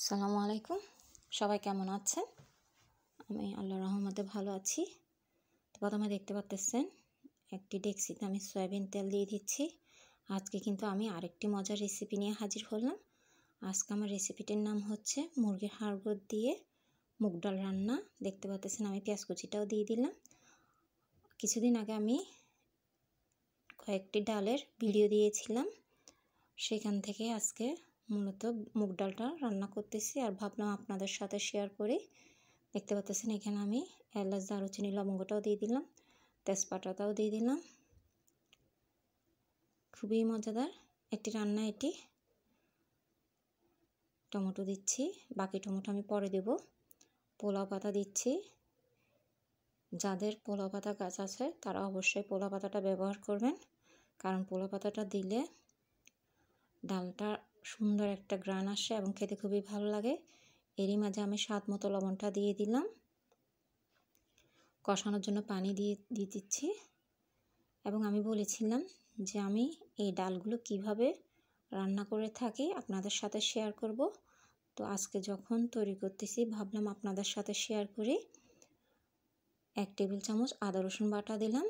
আসসালামু আলাইকুম। সবাই কেমন আছেন? আমি আল্লাহর রহমতে ভালো আছি। তো প্রথমে দেখতে পাচ্তেছেন একটি ডেকচিতে আমি সয়াবিন তেল দিয়ে দিচ্ছি। আজকে কিন্তু আমি আরেকটি মজার রেসিপি নিয়ে হাজির হলাম। আজকে আমার রেসিপিটির নাম হচ্ছে মুরগির হাড় দিয়ে মুগ ডাল রান্না। দেখতে পাচ্তেছেন আমি পেঁয়াজ কুচিটাও দিয়ে দিলাম। কিছুদিন আগে আমি কয়েকটি ডালের ভিডিও দিয়েছিলাম, সেখান থেকে আজকে মূলত মুগ ডালটা রান্না করতেছি আর ভাবলাম আপনাদের সাথে শেয়ার করি। দেখতে পাচ্ছেন এখানে আমি এলাচ, দারুচিনি, লবঙ্গটাও দিয়ে দিলাম, তেজপাতাটাও দিয়ে দিলাম। খুবই মজাদার একটি রান্না এটি। টমেটো দিচ্ছি, বাকি টমেটো আমি পরে দেব। পোলাও পাতা দিচ্ছি। যাদের পোলাও পাতা গাছ আছে তারা অবশ্যই পোলাও পাতাটা ব্যবহার করবেন, কারণ পোলাও পাতাটা দিলে ডালটা সুন্দর একটা গ্রান আসে এবং খেতে খুবই ভালো লাগে। এরই মাঝে আমি স্বাদ মতো লবণটা দিয়ে দিলাম। কষানোর জন্য পানি দিয়ে দিচ্ছি। এবং আমি বলেছিলাম যে আমি এই ডালগুলো কিভাবে রান্না করে থাকি আপনাদের সাথে শেয়ার করব। তো আজকে যখন তৈরি করতেছি ভাবলাম আপনাদের সাথে শেয়ার করি। 1 টেবিল চামচ আদা রসুন বাটা দিলাম,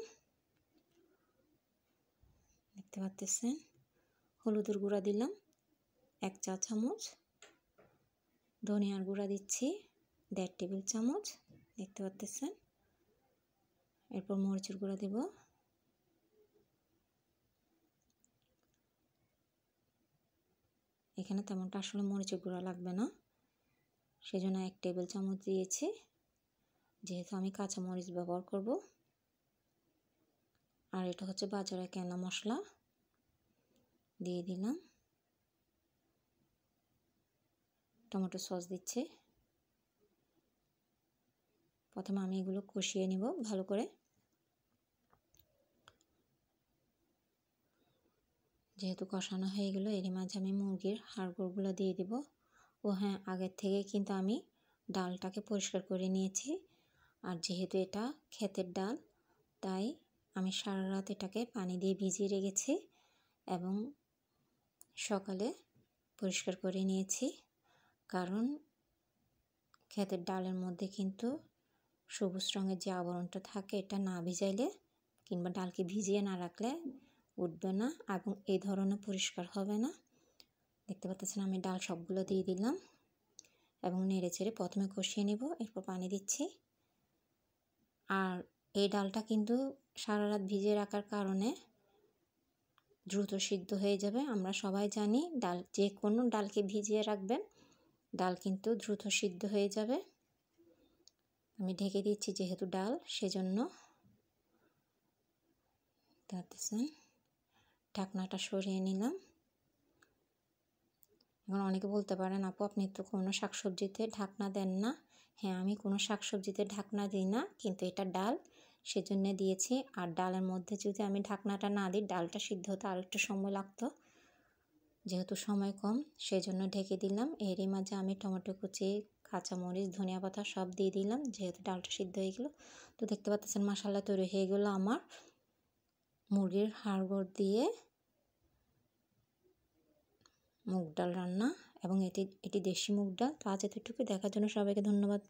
দেখতে পাচ্ছেন। হলুদের গুঁড়া দিলাম 1 চা চামচ, ধনিয়ার গুঁড়া দিচ্ছি 1.5 টেবিল চামচ, দেখতে পাচ্ছেন। এরপর মরিচের গুঁড়া দেব, এখানে তেমনটা আসলে মরিচের গুঁড়া লাগবে না, সেজন্য 1 টেবিল চামচ দিয়েছি, যেহেতু আমি কাঁচা মরিচ ব্যবহার করব। আর এটা হচ্ছে বাজারে কেনা মশলা, দিয়ে দিলাম। টমেটো সস দিচ্ছি। প্রথমে আমি এগুলো কষিয়ে নিব ভালো করে। যেহেতু কষানো হয়ে গেল, এর মাঝে আমি মুরগির হাড়গুলো দিয়ে দিব। ও হ্যাঁ, আগের থেকে কিন্তু আমি ডালটাকে পরিষ্কার করে নিয়েছি। আর যেহেতু এটা ক্ষেতের ডাল, তাই আমি সারা রাত এটাকে পানি দিয়ে ভিজিয়ে রেখেছি এবং সকালে পরিষ্কার করে নিয়েছি। কারণ ক্ষেতের ডালের মধ্যে কিন্তু সবুজ রঙের যে আবরণটা থাকে, এটা না ভিজাইলে কিংবা ডালকে ভিজিয়ে না রাখলে উঠবে না এবং এই ধরনের পরিষ্কার হবে না। দেখতে পাচ্ছেন আমি ডাল সবগুলো দিয়ে দিলাম এবং নেড়ে চেড়ে প্রথমে কষিয়ে নিব, এরপর পানি দিচ্ছি। আর এই ডালটা কিন্তু সারা রাত ভিজিয়ে রাখার কারণে দ্রুত সিদ্ধ হয়ে যাবে। আমরা সবাই জানি ডাল, যে কোনো ডালকে ভিজিয়ে রাখবেন, ডাল কিন্তু দ্রুত সিদ্ধ হয়ে যাবে। আমি ঢেকে দিচ্ছি যেহেতু ডাল, সেজন্য। দেখতেছেন ঢাকনাটা সরিয়ে নিলাম। এখন অনেকে বলতে পারেন, আপু আপনি তো কোনো শাকসবজিতে ঢাকনা দেন না। হ্যাঁ, আমি কোনো শাকসবজিতে ঢাকনা দিই না, কিন্তু এটা ডাল সেজন্য দিয়েছি। আর ডালের মধ্যে যদি আমি ঢাকনাটা না দিই, ডালটা সিদ্ধ হতে আর একটু সময় লাগতো। যেহেতু সময় কম, সেজন্য ঢেকে দিলাম। এরই মাঝে আমি টমেটো কুচি, কাঁচামরিচ, ধনিয়া পাতা সব দিয়ে দিলাম, যেহেতু ডালটা সিদ্ধ হয়ে গেল। তো দেখতে পাচ্ছেন মশলা তৈরি হয়ে গেল আমার মুরগির হাড় দিয়ে মুগ ডাল রান্না। এবং এটি দেশি মুগ ডাল। তো আজ এতটুকু, দেখার জন্য সবাইকে ধন্যবাদ।